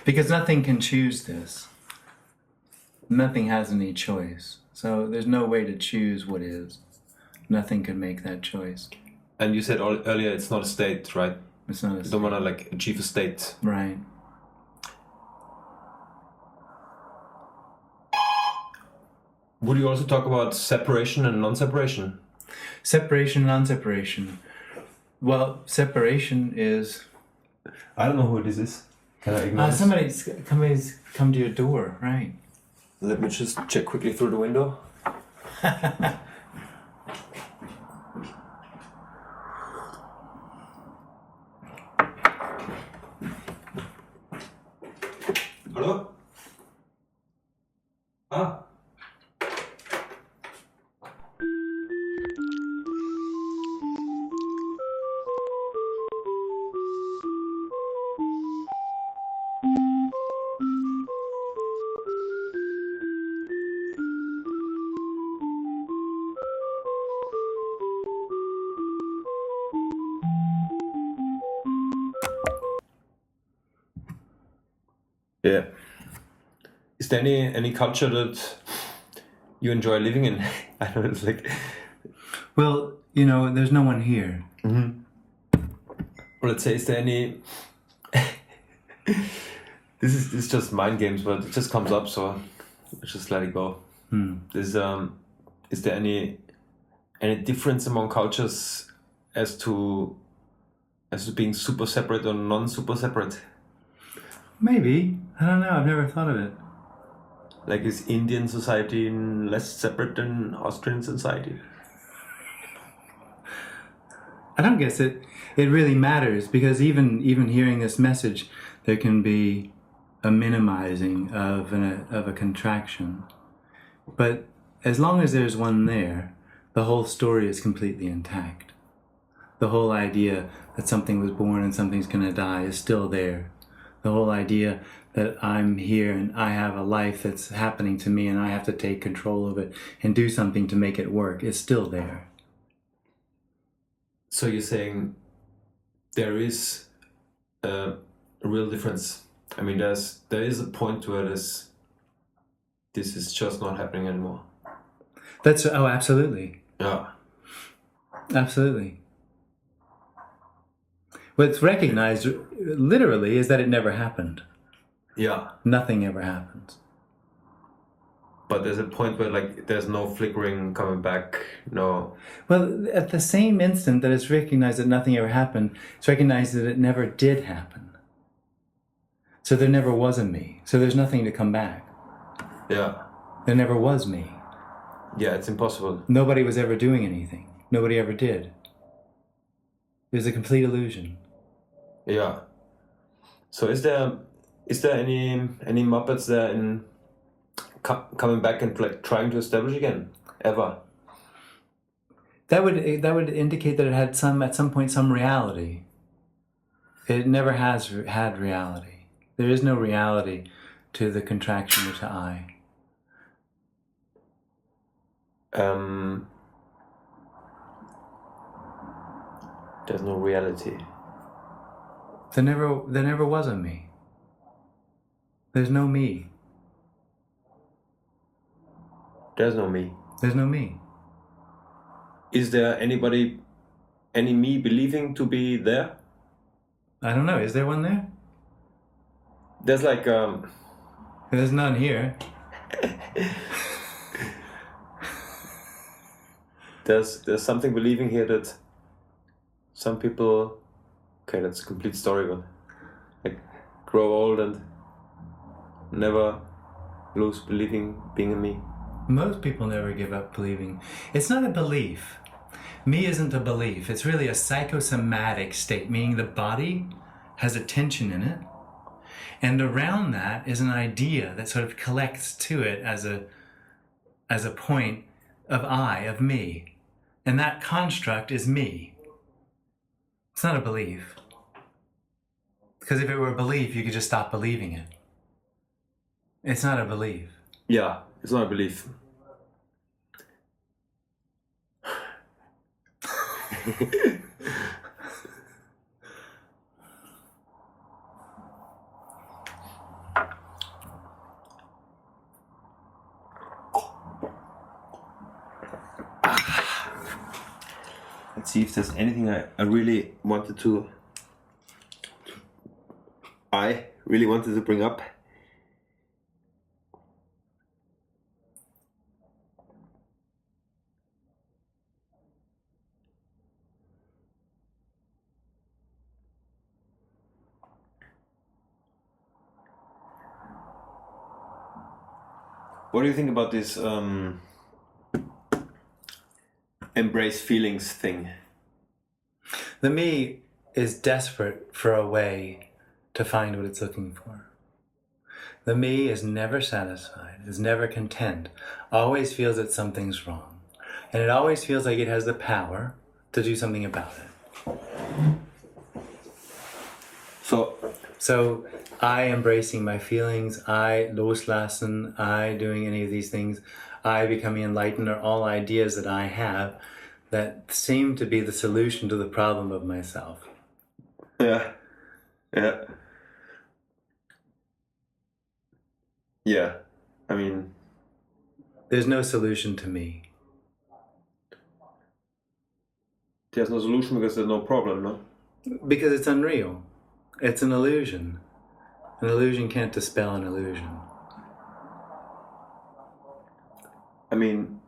Because nothing can choose this. Nothing has any choice. So there's no way to choose what is. Nothing can make that choice. And you said earlier it's not a state, right? It's not a state. You don't want to like achieve a state. Right. Would you also talk about separation and non-separation? Separation and non-separation. Well, separation is... I don't know who this is. Can I ignore this? Somebody's come to your door, right. Let me just check quickly through the window. Yeah. Is there any culture that you enjoy living in? I don't know, it's like... Well, there's no one here. Or let's say, is there any... This is just mind games, but it just comes up, so let's just let it go. Is there any difference among cultures as to being super separate or non-super separate? Maybe. I don't know. I've never thought of it. Like, is Indian society less separate than Austrian society? I don't guess it really matters, because even hearing this message, there can be a minimizing of a contraction. But as long as there's one there, the whole story is completely intact. The whole idea that something was born and something's going to die is still there. The whole idea that I'm here and I have a life that's happening to me and I have to take control of it and do something to make it work is still there. So you're saying there is a real difference. I mean, there is a point where this is just not happening anymore. Absolutely. Yeah. Absolutely. What's recognized literally is that it never happened. Yeah. Nothing ever happens. But there's a point where, like, there's no flickering coming back, no... Well, at the same instant that it's recognized that nothing ever happened, it's recognized that it never did happen. So there never was a me. So there's nothing to come back. Yeah. There never was me. Yeah, it's impossible. Nobody was ever doing anything. Nobody ever did. It was a complete illusion. Yeah. So is there any Muppets there in coming back and, like, trying to establish again, ever? That would indicate that it had at some point some reality. It never has had reality. There is no reality to the contraction or to I. There's no reality. There never was a me. There's no me. There's no me. There's no me. Is there any me believing to be there? I don't know. Is there one there? There's like There's none here. there's something believing here that some people, okay, that's a complete story, but like grow old and never lose believing being a me. Most people never give up believing. It's not a belief. Me isn't a belief. It's really a psychosomatic state, meaning the body has a tension in it, and around that is an idea that sort of collects to it as a point of I, of me. And that construct is me. It's not a belief. Because if it were a belief, you could just stop believing it. It's not a belief. Yeah, it's not a belief. Let's see if there's anything I really wanted to bring up. What do you think about this embrace feelings thing? The me is desperate for a way to find what it's looking for. The me is never satisfied, is never content, always feels that something's wrong. And it always feels like it has the power to do something about it. So I embracing my feelings, I loslassen, I doing any of these things, I becoming enlightened are all ideas that I have that seem to be the solution to the problem of myself. Yeah. Yeah, I mean, There's no solution to me. there's no solution because there's no problem, no? Because it's unreal. It's an illusion. An illusion can't dispel an illusion. I mean,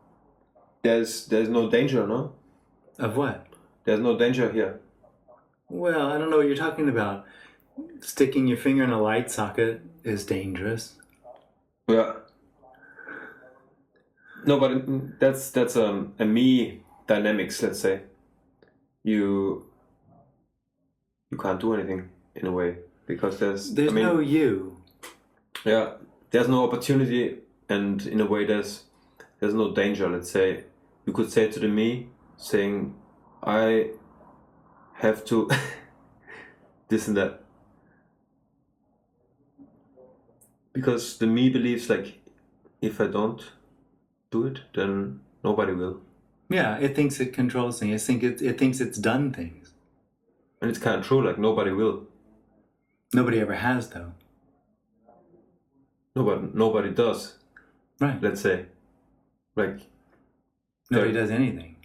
there's no danger, no? Of what? There's no danger here. Well, I don't know what you're talking about. Sticking your finger in a light socket is dangerous. Yeah. No, but that's a me dynamics, let's say. You can't do anything in a way because there's no you. Yeah, there's no opportunity, and in a way there's no danger, let's say. You could say to the me saying I have to this and that, because the me believes like if I don't do it then nobody will, Yeah, it thinks it controls things. It thinks it's done things. and it's kind of true, like nobody will. Nobody ever has, though. Nobody does, Right. let's say, like Nobody does anything.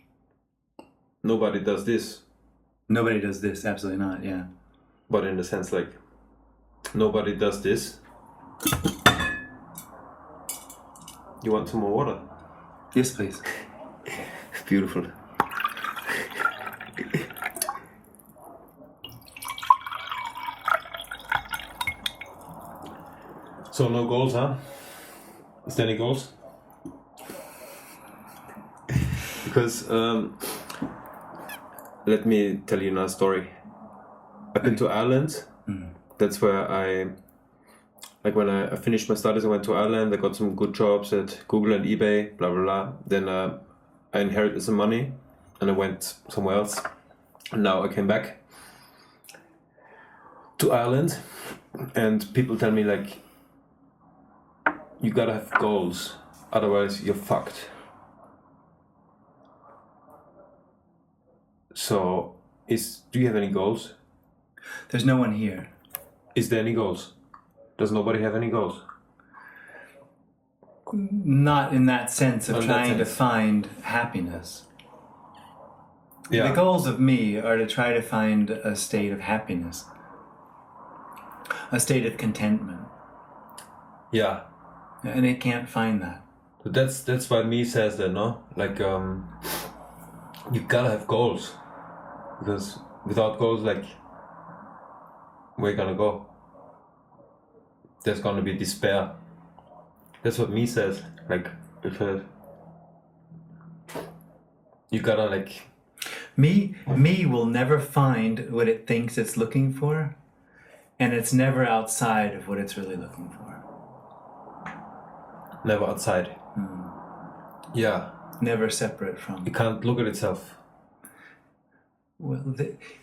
nobody does this, Nobody does this. Absolutely not. Yeah. but in the sense like nobody does this. You want some more water? Yes, please. Beautiful. So no goals, huh? Is there any goals? Because let me tell you another story. I've been to Ireland. That's where when I finished my studies, I went to Ireland. I got some good jobs at Google and eBay, blah blah blah. Then I inherited some money, and I went somewhere else. And now I came back to Ireland, and people tell me like, you gotta have goals, otherwise you're fucked. So, do you have any goals? There's no one here. Is there any goals? Does nobody have any goals? Not in that sense of Not in that trying to sense. find happiness. Yeah. The goals of me are to try to find a state of happiness, a state of contentment, Yeah. and it can't find that. But that's why me says that, no? Like, you gotta have goals. Because without goals, like, where you gonna go? There's gonna be despair. That's what me says. Like, because you gotta like. Me will never find what it thinks it's looking for, and it's never outside of what it's really looking for. Never outside. Yeah. Never separate from. It can't look at itself. Well,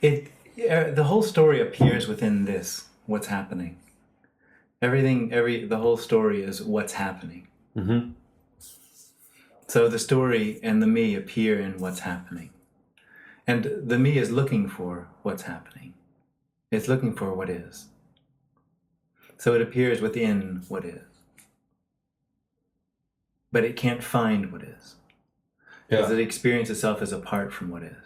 the whole story appears within this. What's happening? The whole story is what's happening. Mm-hmm. So the story and the me appear in what's happening. And the me is looking for what's happening. It's looking for what is. So it appears within what is. But it can't find what is. Because it experiences itself as apart from what is.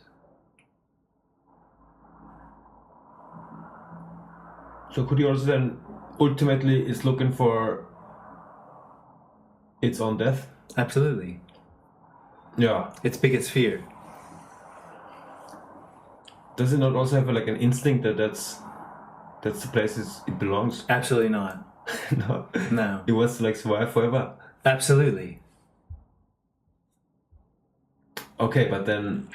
So could you also then ultimately is looking for its own death? Absolutely. Yeah. Its biggest fear. Does it not also have like an instinct that that's the place it belongs? Absolutely not. No. No. It wants to like survive forever. Absolutely. Okay, but then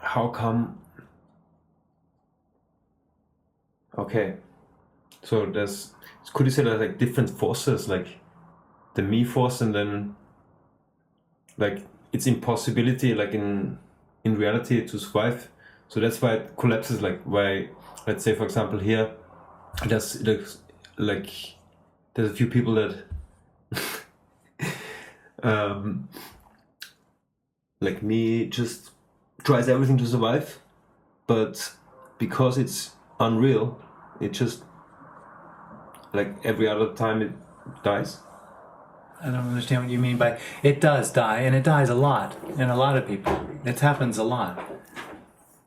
how come? Okay, so could you say there's like different forces, like the me force, and then like its impossibility, like in reality, to survive. So that's why it collapses. Like why, let's say for example here, there's a few people that like me just tries everything to survive, but because it's unreal, it just Like every other time it dies? I don't understand what you mean by it does die, and it dies a lot in a lot of people. It happens a lot.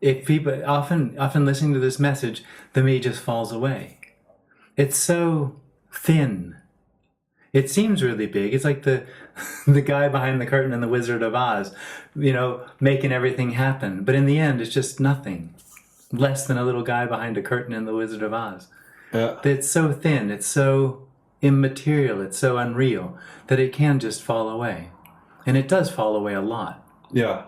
If people often listening to this message, the me just falls away. It's so thin. It seems really big. It's like the guy behind the curtain in The Wizard of Oz, making everything happen. But in the end, it's just nothing. Less than a little guy behind a curtain in The Wizard of Oz. Yeah. It's so thin. It's so immaterial. It's so unreal that it can just fall away. And it does fall away a lot. Yeah.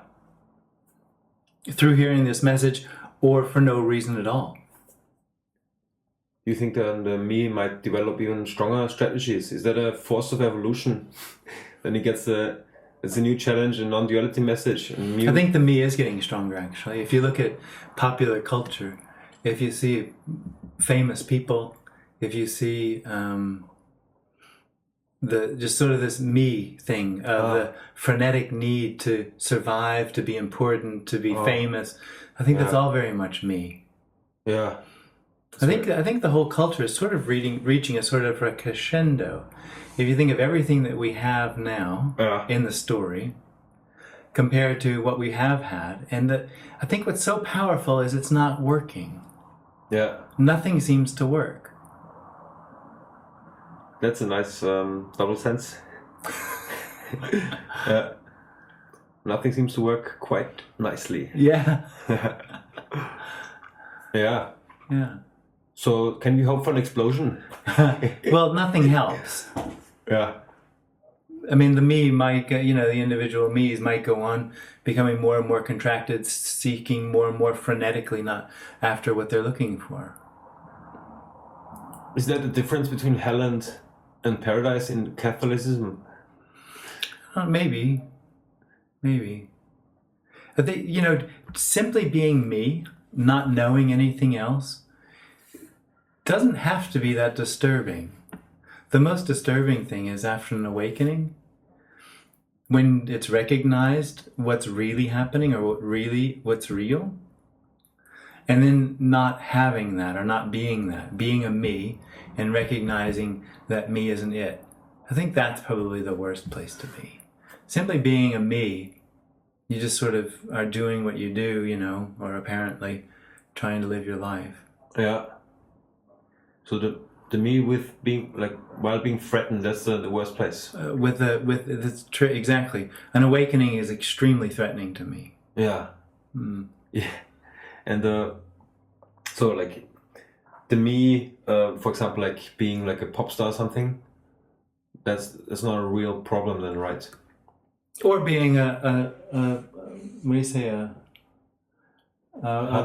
Through hearing this message or for no reason at all. You think that the me might develop even stronger strategies? Is that a force of evolution? Then he gets it's a new challenge, a non-duality message. I think the me is getting stronger, actually. If you look at popular culture, if you see famous people, if you see just sort of this me thing of the frenetic need to survive, to be important, to be famous, I think that's all very much me. Yeah. I think the whole culture is sort of reaching a sort of a crescendo. If you think of everything that we have now in the story, compared to what we have had, and I think what's so powerful is it's not working. Yeah. Nothing seems to work. That's a nice double sense. Yeah. Nothing seems to work quite nicely. Yeah. Yeah. Yeah. So can we hope for an explosion? Well, nothing helps. Yeah. I mean, the me might, the individual me's might go on becoming more and more contracted, seeking more and more frenetically, not after what they're looking for. Is that the difference between hell and paradise in Catholicism? Maybe. I think, simply being me, not knowing anything else, doesn't have to be that disturbing. The most disturbing thing is after an awakening, when it's recognized what's really happening or what's real, and then not having that or not being that, being a me and recognizing that me isn't it. I think that's probably the worst place to be. Simply being a me, you just sort of are doing what you do, or apparently trying to live your life. Yeah. So the me with being while being threatened, that's the worst place. Exactly. An awakening is extremely threatening to me. Yeah. Yeah. And so the me, for example, being like a pop star or something, that's not a real problem then, right? Or being a what do you say, a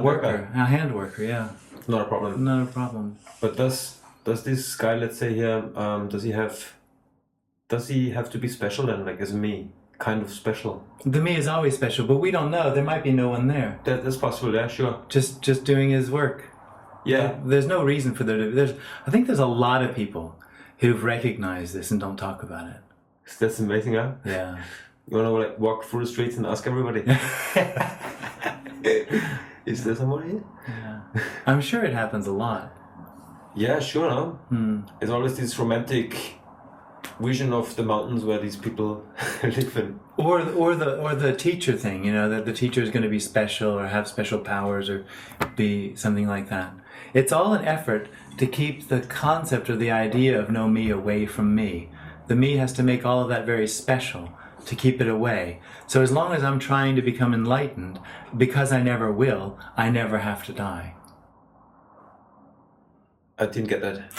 worker, a hand worker, yeah. Not a problem. Not a problem. But does this guy, let's say here, does he have to be special then, as me, kind of special? The me is always special, but we don't know. There might be no one there. That's possible, yeah, sure. Just doing his work. Yeah. There's no reason for there to. I think there's a lot of people who've recognized this and don't talk about it. That's amazing, huh? Yeah. You want to walk through the streets and ask everybody? Is there someone here? Yeah. I'm sure it happens a lot. Yeah, sure, no? It's always this romantic vision of the mountains where these people live in. Or the teacher thing, that the teacher is going to be special or have special powers or be something like that. It's all an effort to keep the concept or the idea of no me away from me. The me has to make all of that very special to keep it away. So as long as I'm trying to become enlightened, because I never will, I never have to die. I didn't get that.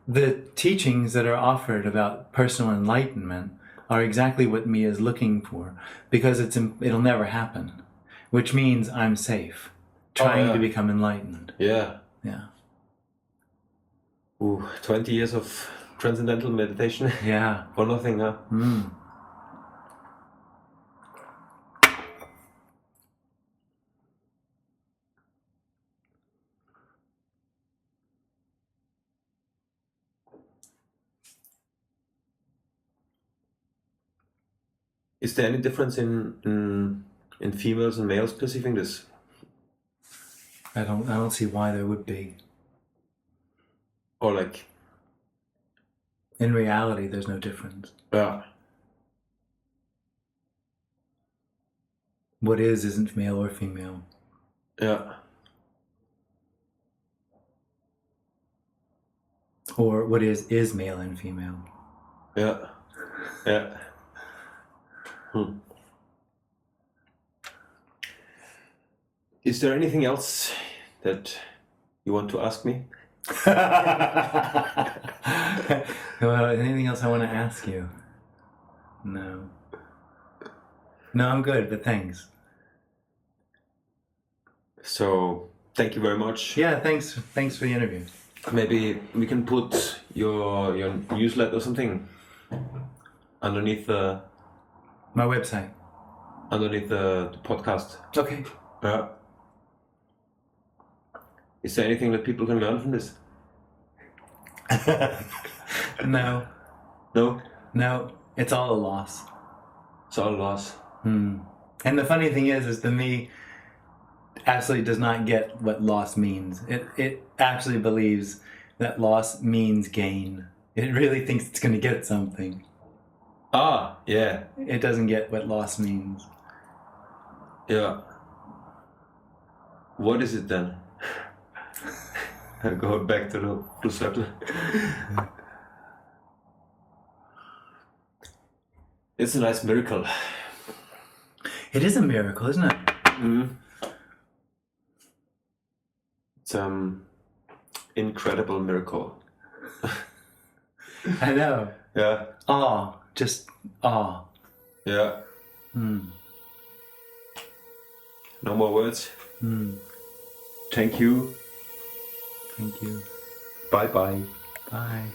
The teachings that are offered about personal enlightenment are exactly what me is looking for, because it'll never happen, which means I'm safe, trying to become enlightened. Yeah. Yeah. Ooh, 20 years of transcendental meditation. Yeah. For nothing, huh? Is there any difference in females and males perceiving this? I don't see why there would be. Or In reality, there's no difference. Yeah. What is isn't male or female. Yeah. Or what is male and female. Yeah. Yeah. Is there anything else that you want to ask me? Well, anything else I want to ask you? No. No, I'm good, but thanks. So, thank you very much. Yeah, thanks for the interview. Maybe we can put your newsletter or something underneath the My website. podcast. Okay. Yeah. Is there anything that people can learn from this? No. No? No, it's all a loss. It's all loss. And the funny thing is the me absolutely does not get what loss means. It actually believes that loss means gain. It really thinks it's going to get something. Ah, yeah. It doesn't get what loss means. Yeah. What is it then? Go back to the blue circle. It's a nice miracle. It is a miracle, isn't it? It's incredible miracle. I know. Yeah. Awe. Just awe. Yeah. No more words. Thank you. Thank you. Bye bye. Bye.